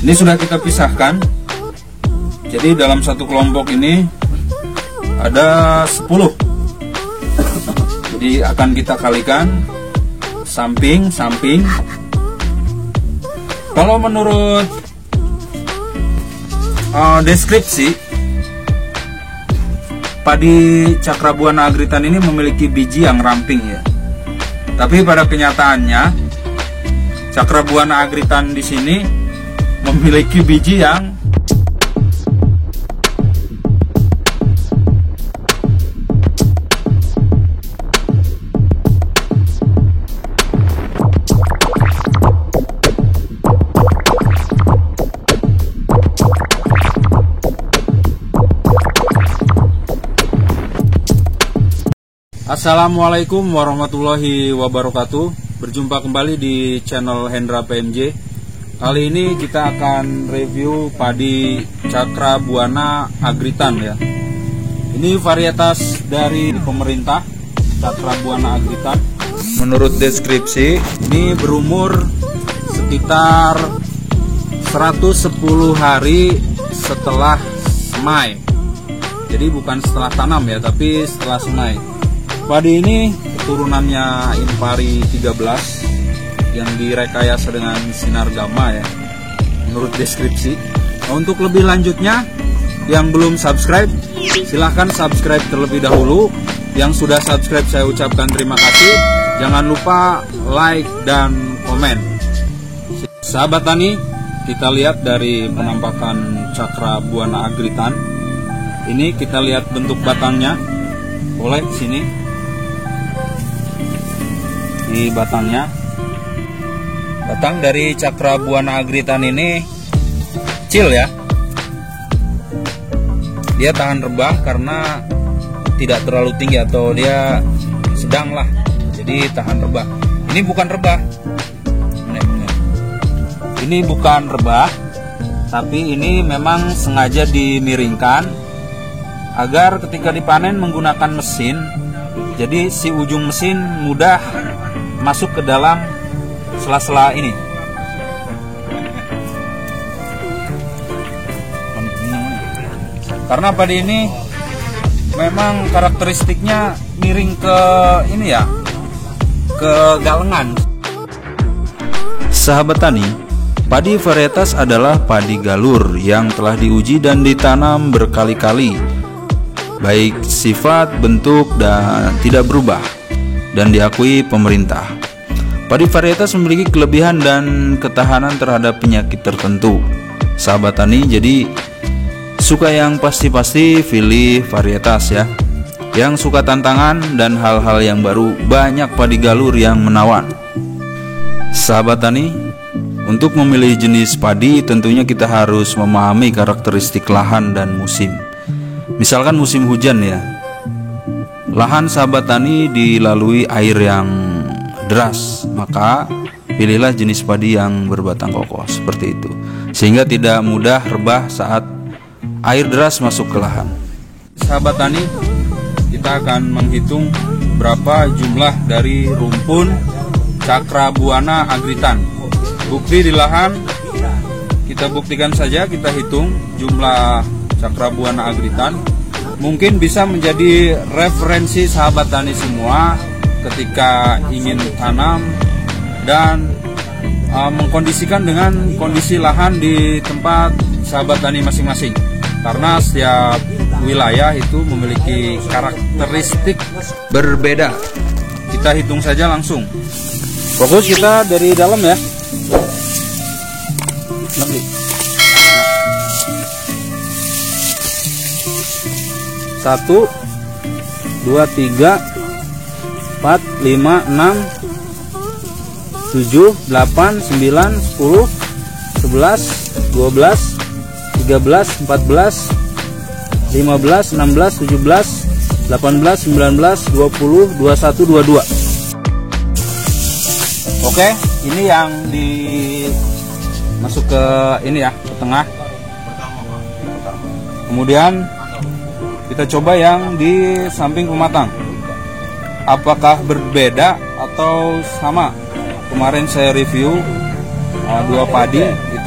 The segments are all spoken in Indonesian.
Ini sudah kita pisahkan. Jadi dalam satu kelompok ini ada 10. Jadi akan kita kalikan samping-samping. Kalau menurut deskripsi, padi Cakrabuana Agritan ini memiliki biji yang ramping ya. Tapi pada kenyataannya Cakrabuana Agritan di sini memiliki biji yang Assalamualaikum warahmatullahi wabarakatuh. Berjumpa kembali di channel Hendra PMJ. Kali ini kita akan review padi Cakrabuana Agritan ya. Ini varietas dari pemerintah, Cakrabuana Agritan. Menurut deskripsi, ini berumur sekitar 110 hari setelah semai. Jadi bukan setelah tanam ya, tapi setelah semai. Padi ini keturunannya Impari 13 yang direkayasa dengan sinar gamma ya, menurut deskripsi. Nah, untuk lebih lanjutnya, yang belum subscribe silahkan subscribe terlebih dahulu. Yang sudah subscribe saya ucapkan terima kasih. Jangan lupa like dan komen. Sahabat tani, kita lihat dari penampakan Cakrabuana Agritan. Ini kita lihat bentuk batangnya. Boleh sini. Di batangnya, batang dari Cakrabuana Agritan ini kecil ya. Dia tahan rebah karena tidak terlalu tinggi, atau dia sedang lah, jadi tahan rebah. Ini bukan rebah, ini bukan rebah, tapi ini memang sengaja dimiringkan agar ketika dipanen menggunakan mesin, jadi si ujung mesin mudah masuk ke dalam sela-sela ini. Karena padi ini memang karakteristiknya miring ke ini ya, ke galengan. Sahabat tani, padi varietas adalah padi galur yang telah diuji dan ditanam berkali-kali, baik sifat, bentuk, dan tidak berubah, dan diakui pemerintah. Padi varietas memiliki kelebihan dan ketahanan terhadap penyakit tertentu. Sahabat tani, jadi suka yang pasti-pasti pilih varietas ya. Yang suka tantangan dan hal-hal yang baru, banyak padi galur yang menawan. Sahabat tani, untuk memilih jenis padi tentunya kita harus memahami karakteristik lahan dan musim. Misalkan musim hujan ya, lahan sahabat tani dilalui air yang deras, maka pilihlah jenis padi yang berbatang kokoh seperti itu, sehingga tidak mudah rebah saat air deras masuk ke lahan. Sahabat tani, kita akan menghitung berapa jumlah dari rumpun Cakrabuana Agritan. Bukti di lahan, kita buktikan saja, kita hitung jumlah Cakrabuana Agritan. Mungkin bisa menjadi referensi sahabat tani semua ketika ingin tanam dan mengkondisikan dengan kondisi lahan di tempat sahabat tani masing-masing. Karena setiap wilayah itu memiliki karakteristik berbeda. Kita hitung saja langsung. Fokus kita dari dalam ya. Satu, 2, 3, 4, 5, 6, 7, 8, 9, 10, 11, 12, 13, 14, 15, 16, 17, 18, 19, 20, 21, 22. Oke, ini yang masuk ke ini ya, ke tengah. Kemudian kita coba yang di samping pematang. Apakah berbeda atau sama? Kemarin saya review dua padi, itu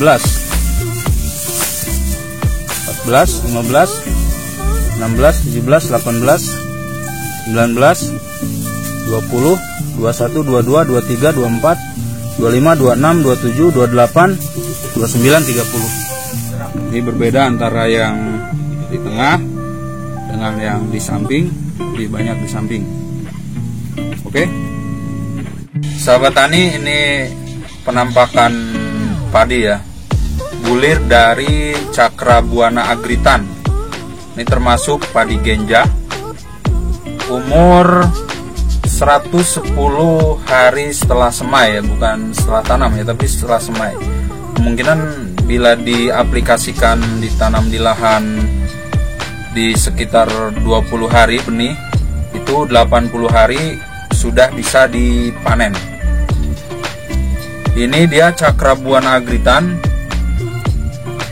14, 15, 16, 17, 18, 19, 20, 21, 22, 23, 24, 25, 26, 27, 28, 29, 30. Ini berbeda antara yang di tengah dengan yang di samping, lebih banyak di samping. Oke, sahabat tani, ini penampakan padi ya, bulir dari Cakrabuana agritan. Ini termasuk padi genjah, umur 110 hari setelah semai ya, bukan setelah tanam ya, tapi setelah semai. Kemungkinan bila diaplikasikan ditanam di lahan di sekitar 20 hari benih, itu 80 hari sudah bisa dipanen. Ini dia Cakrabuana agritan.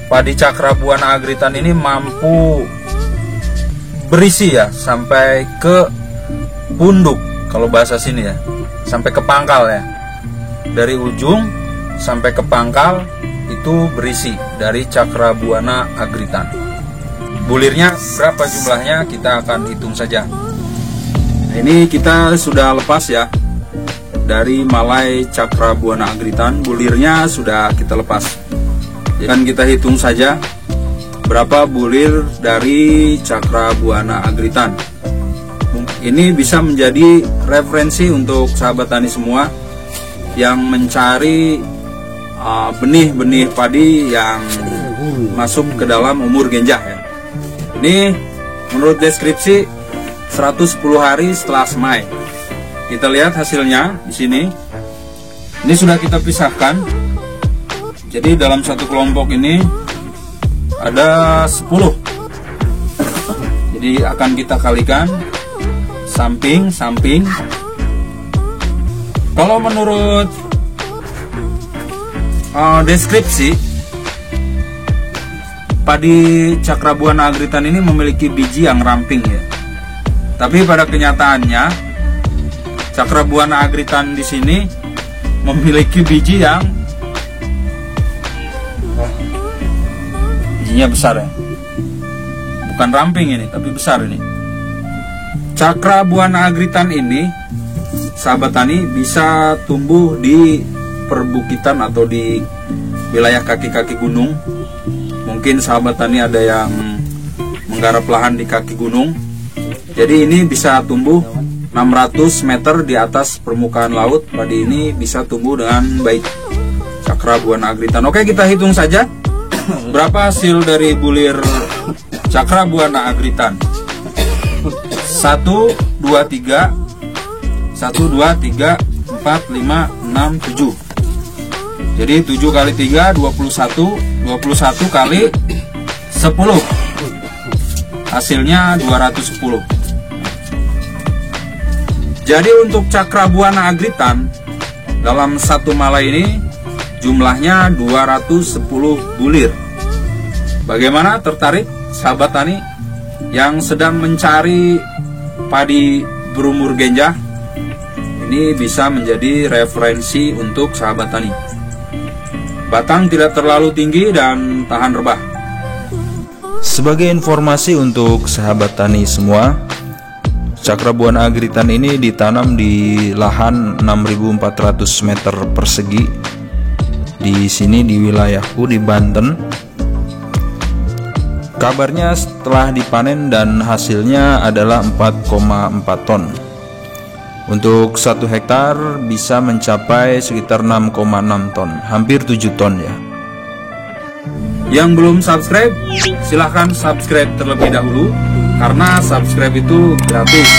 Padi Cakrabuana agritan ini mampu berisi ya sampai ke punduk, kalau bahasa sini ya, sampai ke pangkal ya. Dari ujung sampai ke pangkal itu berisi dari Cakrabuana agritan. Bulirnya berapa jumlahnya kita akan hitung saja. Ini kita sudah lepas ya dari malai Cakrabuana agritan, bulirnya sudah kita lepas. Dan kita hitung saja berapa bulir dari Cakrabuana agritan. Ini bisa menjadi referensi untuk sahabat tani semua yang mencari benih-benih padi yang masuk ke dalam umur genjah ya. Ini menurut deskripsi 110 hari setelah semai. Kita lihat hasilnya di sini. Ini sudah kita pisahkan. Jadi dalam satu kelompok ini ada 10. Jadi akan kita kalikan samping-samping. Kalau menurut deskripsi, padi Cakrabuana agritan ini memiliki biji yang ramping ya. Tapi pada kenyataannya Cakrabuana agritan di sini memiliki biji yang bijinya besar ya. Bukan ramping ini, tapi besar ini. Cakrabuana agritan ini, sahabat tani, bisa tumbuh di perbukitan atau di wilayah kaki-kaki gunung. Mungkin sahabat tani ada yang menggarap lahan di kaki gunung. Jadi ini bisa tumbuh 600 meter di atas permukaan laut. Padi ini bisa tumbuh dengan baik. Cakrabuana agritan. Oke, kita hitung saja berapa hasil dari bulir Cakrabuana agritan. 1, 2, 3 1, 2, 3, 4, 5, 6, 7. Jadi 7 kali 3 21, 21 kali 10, hasilnya 210. Jadi untuk Cakrabuana agritan dalam satu malai ini jumlahnya 210 bulir. Bagaimana, tertarik sahabat tani yang sedang mencari padi berumur genjah? Ini bisa menjadi referensi untuk sahabat tani. Batang tidak terlalu tinggi dan tahan rebah. Sebagai informasi untuk sahabat tani semua, Cakrabuana agritan ini ditanam di lahan 6.400 meter persegi. Di sini di wilayahku di Banten. Kabarnya setelah dipanen dan hasilnya adalah 4,4 ton. Untuk 1 hektar bisa mencapai sekitar 6,6 ton, hampir 7 ton ya. Yang belum subscribe, silahkan subscribe terlebih dahulu, karena subscribe itu gratis.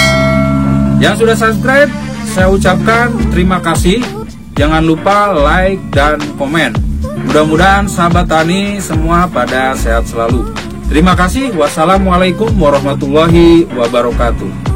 Yang sudah subscribe, saya ucapkan terima kasih. Jangan lupa like dan komen. Mudah-mudahan sahabat tani semua pada sehat selalu. Terima kasih. Wassalamualaikum warahmatullahi wabarakatuh.